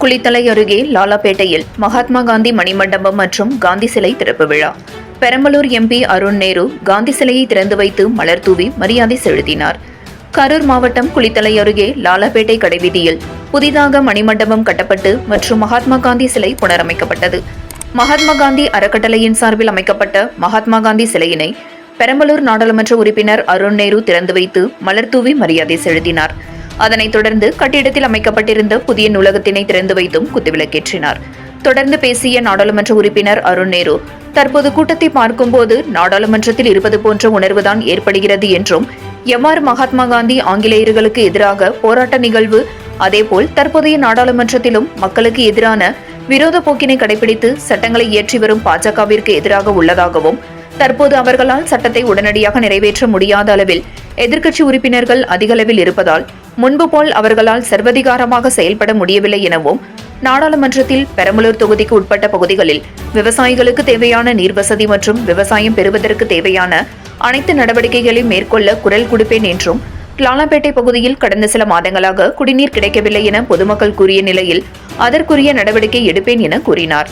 குளித்தலை அருகே லாலாபேட்டையில் மகாத்மா காந்தி மணிமண்டபம் மற்றும் காந்தி சிலை திறப்பு விழா. பெரம்பலூர் எம்பி அருண் நேரு காந்தி சிலையை திறந்து வைத்து மலர் தூவி மரியாதை செலுத்தினார். கரூர் மாவட்டம் குளித்தலை அருகே லாலாபேட்டை கடைவீதியில் புதிதாக மணிமண்டபம் கட்டப்பட்டு மற்றும் மகாத்மா காந்தி சிலை புனரமைக்கப்பட்டது. மகாத்மா காந்தி அறக்கட்டளையின் சார்பில் அமைக்கப்பட்ட மகாத்மா காந்தி சிலையினை பெரம்பலூர் நாடாளுமன்ற உறுப்பினர் அருண் நேரு திறந்து வைத்து மலர் தூவி மரியாதை செலுத்தினார். அதனைத் தொடர்ந்து கட்டிடத்தில் அமைக்கப்பட்டிருந்த புதிய நூலகத்தினை திறந்து வைத்தும் குத்துவிளக்கேற்றினார். தொடர்ந்து பேசிய நாடாளுமன்ற உறுப்பினர் அருண் நேரு, தற்போது கூட்டத்தை பார்க்கும்போது நாடாளுமன்றத்தில் இருப்பது போன்ற உணர்வுதான் ஏற்படுகிறது என்றும், எவ்வாறு மகாத்மா காந்தி ஆங்கிலேயர்களுக்கு எதிராக போராட்ட நிகழ்வு, அதேபோல் தற்போதைய நாடாளுமன்றத்திலும் மக்களுக்கு எதிரான விரோத போக்கினை கடைபிடித்து சட்டங்களை இயற்றி வரும் பாஜகவிற்கு எதிராக உள்ளதாகவும், தற்போது அவர்களால் சட்டத்தை உடனடியாக நிறைவேற்ற முடியாத அளவில் எதிர்க்கட்சி உறுப்பினர்கள் அதிகளவில் இருப்பதால் முன்பு போல் அவர்களால் சர்வதிகாரமாக செயல்பட முடியவில்லை எனவும், நாடாளுமன்றத்தில் பெரம்பலூர் தொகுதிக்கு உட்பட்ட பகுதிகளில் விவசாயிகளுக்கு தேவையான நீர்வசதி மற்றும் விவசாயம் பெறுவதற்கு தேவையான அனைத்து நடவடிக்கைகளையும் மேற்கொள்ள குரல் கொடுப்பேன் என்றும், லாலாபேட்டை பகுதியில் கடந்த சில மாதங்களாக குடிநீர் கிடைக்கவில்லை என பொதுமக்கள் கூறிய நிலையில் அதற்குரிய நடவடிக்கை எடுப்பேன் என கூறினார்.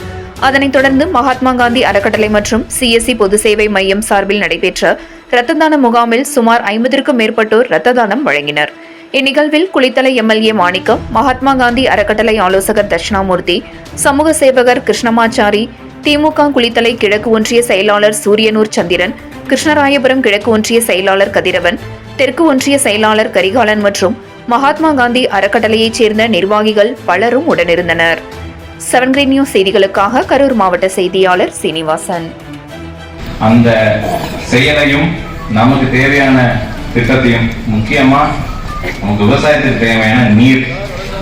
அதனைத் தொடர்ந்து மகாத்மா காந்தி அறக்கட்டளை மற்றும் CSC பொது சேவை மையம் சார்பில் நடைபெற்ற இரத்த தான முகாமில் சுமார் 50க்கும் மேற்பட்டோர் இரத்த தானம் வழங்கினர். இந்நிகழ்வில் குளித்தலை MLA மாணிக்கம், மகாத்மா காந்தி அறக்கட்டளை ஆலோசகர் தட்சிணாமூர்த்தி, சமூக சேவகர் கிருஷ்ணமாச்சாரி, திமுக குளித்தலை கிழக்கு ஒன்றிய செயலாளர் சூரியனூர் சந்திரன், கிருஷ்ணராயபுரம் கிழக்கு ஒன்றிய செயலாளர் கதிரவன், தெற்கு ஒன்றிய செயலாளர் கரிகாலன் மற்றும் மகாத்மா காந்தி அறக்கட்டளையைச் சேர்ந்த நிர்வாகிகள் பலரும் உடனிருந்தனர். 7 Green News செய்திகளுக்காக கரூர் மாவட்ட செய்தியாளர் சீனிவாசன். அந்த செயலையும் நமக்கு தேவையான திட்டத்தையும், முக்கியமா நமக்கு விவசாயத்துக்கு தேவையான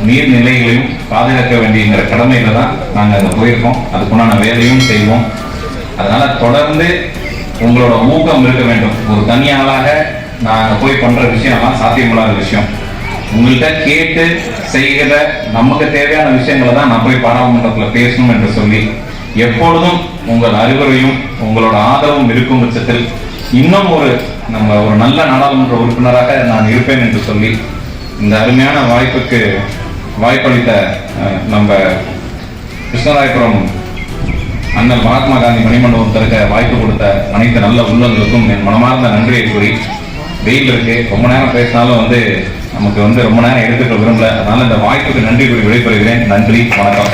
நீர்நிலைகளையும் பாதுகாக்க வேண்டியங்கிற கடமையில தான் நாங்கள் அங்கே போயிருக்கோம். அதுக்குண்டான வேலையும் செய்வோம். அதனால தொடர்ந்து உங்களோட ஊக்கம் இருக்க வேண்டும். ஒரு தனியாளாக நாங்கள் போய் பண்ற விஷயம்லாம் சாத்தியமில்லாத விஷயம். உங்கள்கிட்ட கேட்டு செய்கிற நமக்கு தேவையான விஷயங்களை தான் நான் போய் பாராளுமன்றத்தில் பேசணும் என்று சொல்லி, எப்பொழுதும் உங்கள் அறிவுரையும் உங்களோட ஆதரவும் இருக்கும் பட்சத்தில் இன்னும் ஒரு நல்ல நாடாளுமன்ற உறுப்பினராக நான் இருப்பேன் என்று சொல்லி, இந்த அருமையான வாய்ப்பளித்த நம்ம கிருஷ்ணராயபுரம் அண்ணல் மகாத்மா காந்தி மணிமண்டபம் திறக்க வாய்ப்பு கொடுத்த அனைத்து நல்ல உள்ளங்களுக்கும் என் மனமார்ந்த நன்றியை கூறி, வெயில் இருக்கு, ரொம்ப நேரம் பேசினாலும் நமக்கு ரொம்ப நேரம் எடுத்துக்க விரும்பல. அதனால இந்த வாய்ப்புக்கு நன்றி கூறி விடைபெறுகிறேன். நன்றி, வணக்கம்.